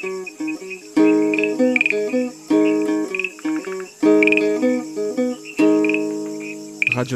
Radio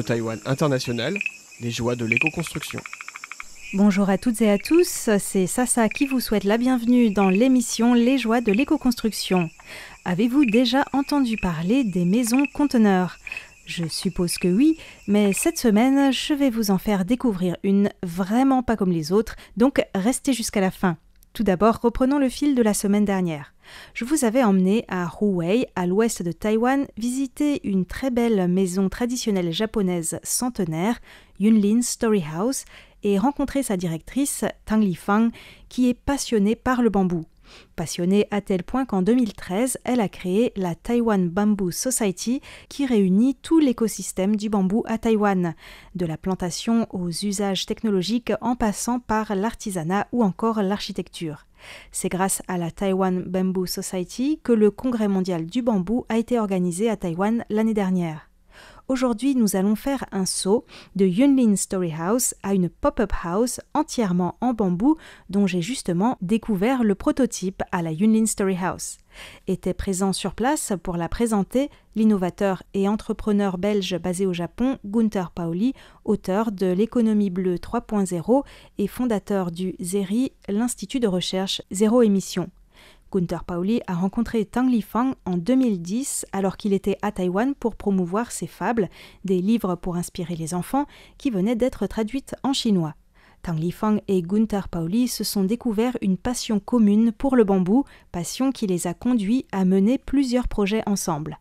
Taïwan International, les joies de l'éco-construction. Bonjour à toutes et à tous, c'est Sasa qui vous souhaite la bienvenue dans l'émission Les joies de l'éco-construction. Avez-vous déjà entendu parler des maisons conteneurs ? Je suppose que oui, mais cette semaine, je vais vous en faire découvrir une vraiment pas comme les autres, donc restez jusqu'à la fin. Tout d'abord, reprenons le fil de la semaine dernière. Je vous avais emmené à Huwei, à l'ouest de Taïwan, visiter une très belle maison traditionnelle japonaise centenaire, Yunlin Story House, et rencontrer sa directrice, Tang Lifang, qui est passionnée par le bambou. Passionnée à tel point qu'en 2013, elle a créé la Taiwan Bamboo Society qui réunit tout l'écosystème du bambou à Taïwan, de la plantation aux usages technologiques en passant par l'artisanat ou encore l'architecture. C'est grâce à la Taiwan Bamboo Society que le Congrès mondial du bambou a été organisé à Taïwan l'année dernière. Aujourd'hui, nous allons faire un saut de Yunlin Story House à une pop-up house entièrement en bambou dont j'ai justement découvert le prototype à la Yunlin Story House. Était présent sur place pour la présenter l'innovateur et entrepreneur belge basé au Japon, Gunther Pauli, auteur de l'économie bleue 3.0 et fondateur du ZERI, l'Institut de recherche zéro émission. Gunther Pauli a rencontré Tang Lifang en 2010 alors qu'il était à Taïwan pour promouvoir ses fables, des livres pour inspirer les enfants, qui venaient d'être traduites en chinois. Tang Lifang et Gunther Pauli se sont découverts une passion commune pour le bambou, passion qui les a conduits à mener plusieurs projets ensemble.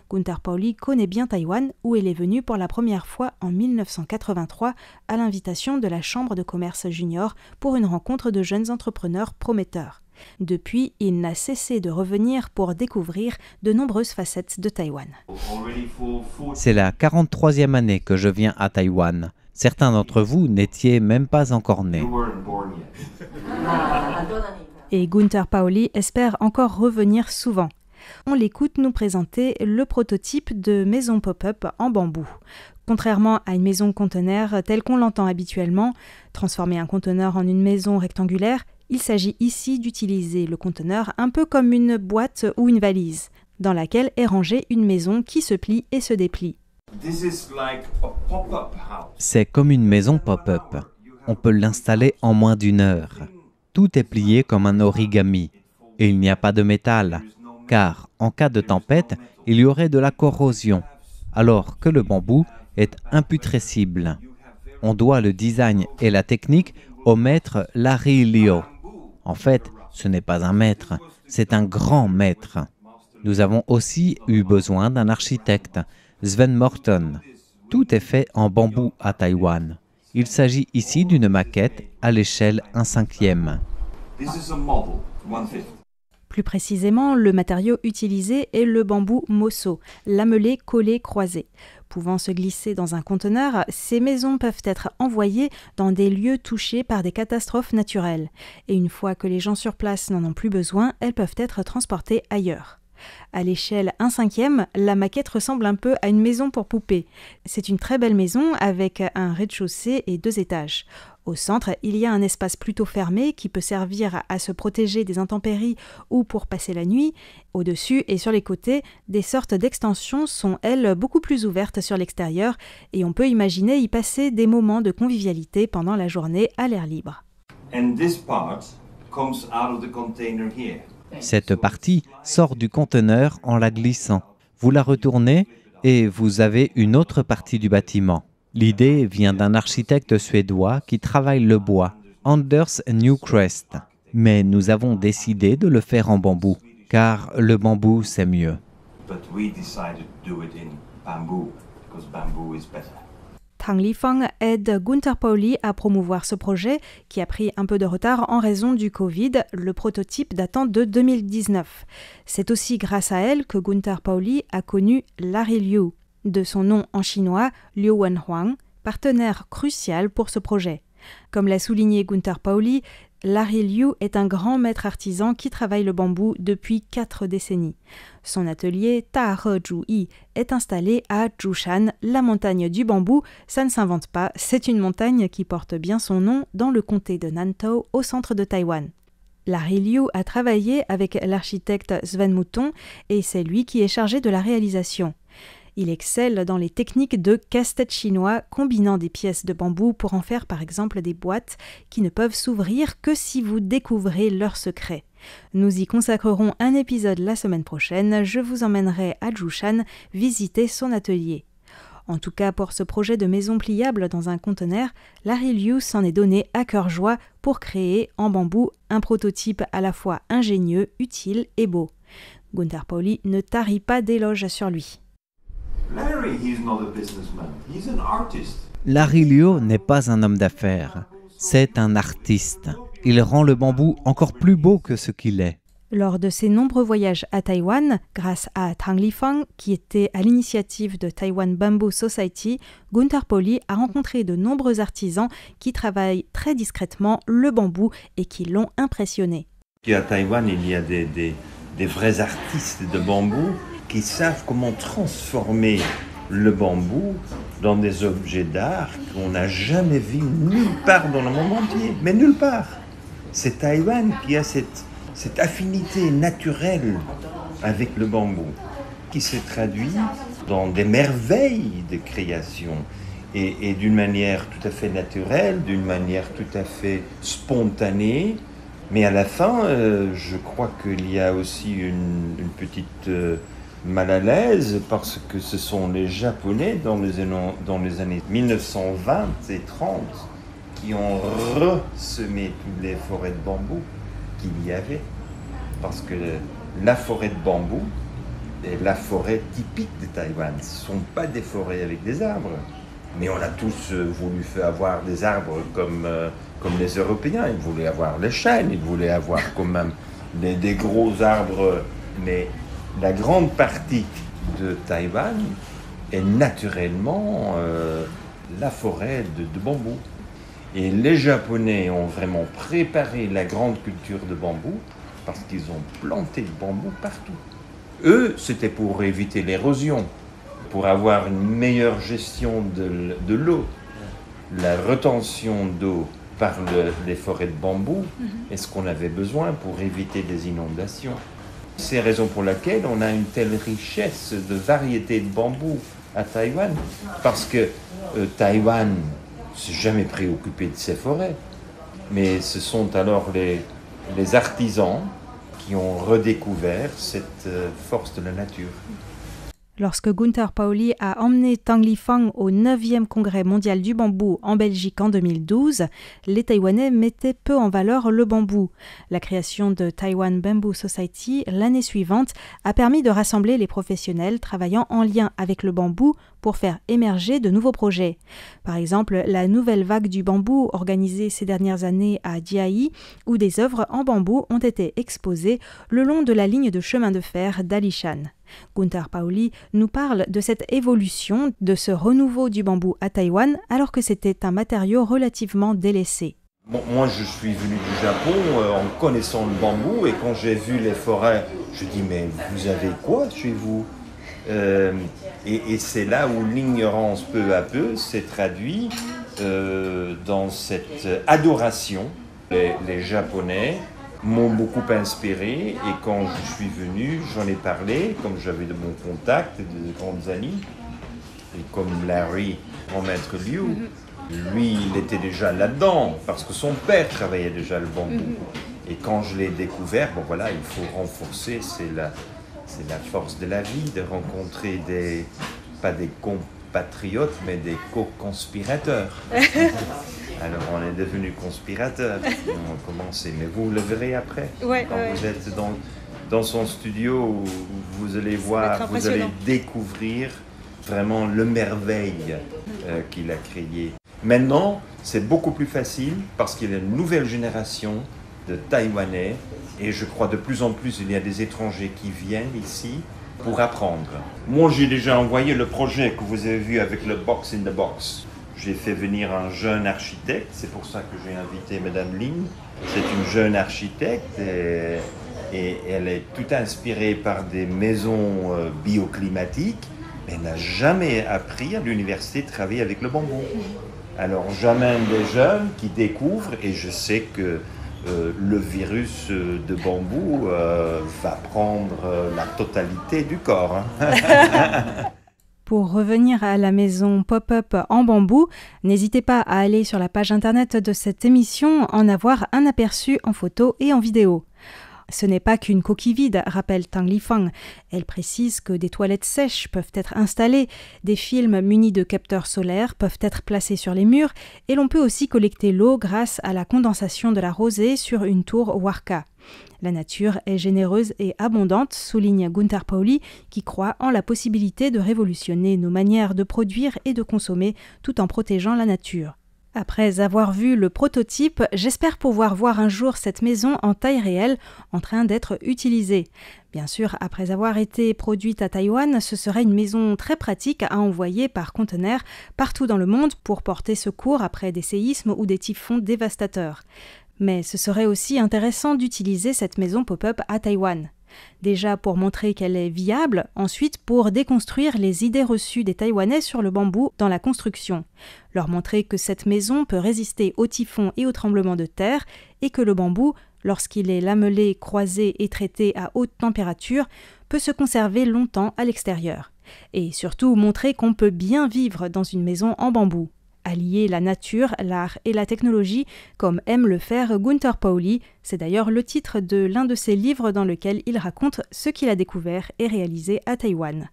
Gunther Pauli connaît bien Taïwan, où il est venu pour la première fois en 1983 à l'invitation de la Chambre de commerce junior pour une rencontre de jeunes entrepreneurs prometteurs. Depuis, il n'a cessé de revenir pour découvrir de nombreuses facettes de Taïwan. C'est la 43e année que je viens à Taïwan. Certains d'entre vous n'étiez même pas encore nés. Et Gunther Pauli espère encore revenir souvent. On l'écoute nous présenter le prototype de maison pop-up en bambou. Contrairement à une maison conteneur telle qu'on l'entend habituellement, transformer un conteneur en une maison rectangulaire, il s'agit ici d'utiliser le conteneur un peu comme une boîte ou une valise, dans laquelle est rangée une maison qui se plie et se déplie. C'est comme une maison pop-up. On peut l'installer en moins d'1 heure. Tout est plié comme un origami. Et il n'y a pas de métal, car en cas de tempête, il y aurait de la corrosion, alors que le bambou est imputrescible. On doit le design et la technique au maître Larry Liu. En fait, ce n'est pas un maître, c'est un grand maître. Nous avons aussi eu besoin d'un architecte, Sven Morton. Tout est fait en bambou à Taïwan. Il s'agit ici d'une maquette à l'échelle 1/5. Plus précisément, le matériau utilisé est le bambou mosso, lamellé collé croisé. Pouvant se glisser dans un conteneur, ces maisons peuvent être envoyées dans des lieux touchés par des catastrophes naturelles. Et une fois que les gens sur place n'en ont plus besoin, elles peuvent être transportées ailleurs. À l'échelle 1/5, la maquette ressemble un peu à une maison pour poupées. C'est une très belle maison avec un rez-de-chaussée et 2 étages. Au centre, il y a un espace plutôt fermé qui peut servir à se protéger des intempéries ou pour passer la nuit. Au-dessus et sur les côtés, des sortes d'extensions sont, elles, beaucoup plus ouvertes sur l'extérieur et on peut imaginer y passer des moments de convivialité pendant la journée à l'air libre. Cette partie sort du conteneur en la glissant. Vous la retournez et vous avez une autre partie du bâtiment. L'idée vient d'un architecte suédois qui travaille le bois, Anders Newcrest. Mais nous avons décidé de le faire en bambou, car le bambou c'est mieux. Tang Lifang aide Gunther Pauli à promouvoir ce projet qui a pris un peu de retard en raison du Covid, le prototype datant de 2019. C'est aussi grâce à elle que Gunther Pauli a connu Larry Liu, de son nom en chinois Liu Wenhuang, partenaire crucial pour ce projet. Comme l'a souligné Gunther Pauli, Larry Liu est un grand maître artisan qui travaille le bambou depuis 4 décennies. Son atelier Tahezhuyi est installé à Zhushan, la montagne du bambou. Ça ne s'invente pas, c'est une montagne qui porte bien son nom dans le comté de Nantou au centre de Taïwan. Larry Liu a travaillé avec l'architecte Sven Mouton et c'est lui qui est chargé de la réalisation. Il excelle dans les techniques de casse-tête chinois, combinant des pièces de bambou pour en faire par exemple des boîtes qui ne peuvent s'ouvrir que si vous découvrez leurs secrets. Nous y consacrerons un épisode la semaine prochaine, je vous emmènerai à Zhoushan visiter son atelier. En tout cas, pour ce projet de maison pliable dans un conteneur, Larry Liu s'en est donné à cœur joie pour créer en bambou un prototype à la fois ingénieux, utile et beau. Gunther Pauli ne tarit pas d'éloges sur lui. Larry Liu n'est pas un homme d'affaires, c'est un artiste. Il rend le bambou encore plus beau que ce qu'il est. Lors de ses nombreux voyages à Taïwan, grâce à Tang Lifang, qui était à l'initiative de Taiwan Bamboo Society, Gunther Pauli a rencontré de nombreux artisans qui travaillent très discrètement le bambou et qui l'ont impressionné. À Taïwan, il y a des vrais artistes de bambou qui savent comment transformer le bambou dans des objets d'art qu'on n'a jamais vus nulle part dans le monde entier, mais nulle part. C'est Taïwan qui a cette affinité naturelle avec le bambou, qui se traduit dans des merveilles de création et d'une manière tout à fait naturelle, d'une manière tout à fait spontanée. Mais à la fin, je crois qu'il y a aussi une petite mal à l'aise parce que ce sont les Japonais dans les années 1920 et 30 qui ont ressemé toutes les forêts de bambou qu'il y avait, parce que la forêt de bambou est la forêt typique de Taïwan. Ce ne sont pas des forêts avec des arbres, mais on a tous voulu avoir des arbres comme les Européens. Ils voulaient avoir les chênes, ils voulaient avoir quand même des gros arbres, mais la grande partie de Taïwan est naturellement la forêt de bambou. Et les Japonais ont vraiment préparé la grande culture de bambou parce qu'ils ont planté le bambou partout. Eux, c'était pour éviter l'érosion, pour avoir une meilleure gestion de l'eau. La rétention d'eau par les forêts de bambou est ce qu'on avait besoin pour éviter des inondations. C'est la raison pour laquelle on a une telle richesse de variétés de bambou à Taïwan, parce que Taïwan ne s'est jamais préoccupé de ses forêts, mais ce sont alors les artisans qui ont redécouvert cette force de la nature. Lorsque Gunther Pauli a emmené Tang Lifang au 9e congrès mondial du bambou en Belgique en 2012, les Taïwanais mettaient peu en valeur le bambou. La création de Taiwan Bamboo Society l'année suivante a permis de rassembler les professionnels travaillant en lien avec le bambou pour faire émerger de nouveaux projets. Par exemple, la nouvelle vague du bambou organisée ces dernières années à Jiayi, où des œuvres en bambou ont été exposées le long de la ligne de chemin de fer d'Alishan. Gunther Pauli nous parle de cette évolution, de ce renouveau du bambou à Taïwan, alors que c'était un matériau relativement délaissé. Bon, moi, je suis venu du Japon en connaissant le bambou, et quand j'ai vu les forêts, je dis mais vous avez quoi chez vous ? Et c'est là où l'ignorance peu à peu s'est traduite dans cette adoration. Les Japonais m'ont beaucoup inspiré, et quand je suis venu, j'en ai parlé, comme j'avais de bons contacts et de grandes amies, et comme Larry, grand maître Liu, lui, il était déjà là-dedans, parce que son père travaillait déjà le bambou. Et quand je l'ai découvert, bon voilà, il faut renforcer, c'est la force de la vie, de rencontrer pas des compatriotes, mais des co-conspirateurs. Alors on est devenus conspirateurs, on a commencé, mais vous le verrez après. Ouais, quand vous êtes dans son studio, vous allez voir, vous allez découvrir vraiment le merveille qu'il a créé. Maintenant, c'est beaucoup plus facile parce qu'il y a une nouvelle génération de Taïwanais, et je crois de plus en plus il y a des étrangers qui viennent ici pour apprendre. Moi, j'ai déjà envoyé le projet que vous avez vu avec le Box in the Box. J'ai fait venir un jeune architecte, c'est pour ça que j'ai invité Madame Lin. C'est une jeune architecte et elle est tout inspirée par des maisons bioclimatiques, mais elle n'a jamais appris à l'université de travailler avec le bambou. Alors j'amène des jeunes qui découvrent, et je sais que le virus de bambou va prendre la totalité du corps. Pour revenir à la maison pop-up en bambou, n'hésitez pas à aller sur la page internet de cette émission, en avoir un aperçu en photo et en vidéo. Ce n'est pas qu'une coquille vide, rappelle Tang Lifang. Elle précise que des toilettes sèches peuvent être installées, des films munis de capteurs solaires peuvent être placés sur les murs et l'on peut aussi collecter l'eau grâce à la condensation de la rosée sur une tour Warka. La nature est généreuse et abondante, souligne Gunther Pauli, qui croit en la possibilité de révolutionner nos manières de produire et de consommer tout en protégeant la nature. Après avoir vu le prototype, j'espère pouvoir voir un jour cette maison en taille réelle en train d'être utilisée. Bien sûr, après avoir été produite à Taïwan, ce serait une maison très pratique à envoyer par conteneur partout dans le monde pour porter secours après des séismes ou des typhons dévastateurs. Mais ce serait aussi intéressant d'utiliser cette maison pop-up à Taïwan. Déjà pour montrer qu'elle est viable, ensuite pour déconstruire les idées reçues des Taïwanais sur le bambou dans la construction. Leur montrer que cette maison peut résister aux typhons et aux tremblements de terre et que le bambou, lorsqu'il est lamelé, croisé et traité à haute température, peut se conserver longtemps à l'extérieur. Et surtout montrer qu'on peut bien vivre dans une maison en bambou. Allier la nature, l'art et la technologie, comme aime le faire Gunther Pauli. C'est d'ailleurs le titre de l'un de ses livres dans lequel il raconte ce qu'il a découvert et réalisé à Taïwan.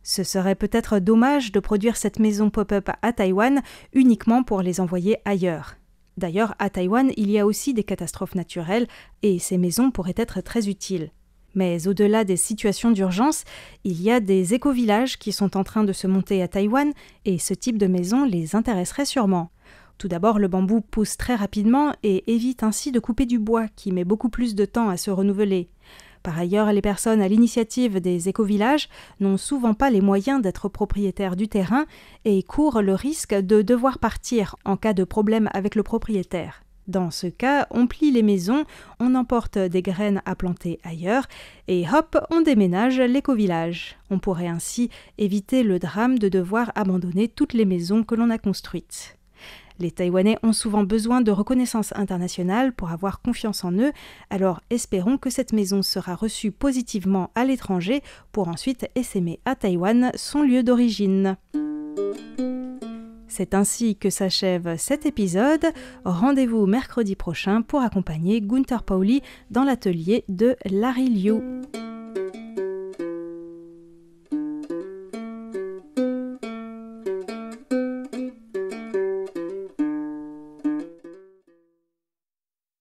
Ce serait peut-être dommage de produire cette maison pop-up à Taïwan uniquement pour les envoyer ailleurs. D'ailleurs, à Taïwan, il y a aussi des catastrophes naturelles et ces maisons pourraient être très utiles. Mais au-delà des situations d'urgence, il y a des éco-villages qui sont en train de se monter à Taïwan et ce type de maison les intéresserait sûrement. Tout d'abord, le bambou pousse très rapidement et évite ainsi de couper du bois qui met beaucoup plus de temps à se renouveler. Par ailleurs, les personnes à l'initiative des éco-villages n'ont souvent pas les moyens d'être propriétaires du terrain et courent le risque de devoir partir en cas de problème avec le propriétaire. Dans ce cas, on plie les maisons, on emporte des graines à planter ailleurs et hop, on déménage l'éco-village. On pourrait ainsi éviter le drame de devoir abandonner toutes les maisons que l'on a construites. Les Taïwanais ont souvent besoin de reconnaissance internationale pour avoir confiance en eux, alors espérons que cette maison sera reçue positivement à l'étranger pour ensuite essaimer à Taïwan son lieu d'origine. C'est ainsi que s'achève cet épisode. Rendez-vous mercredi prochain pour accompagner Gunther Pauli dans l'atelier de Larry Liu.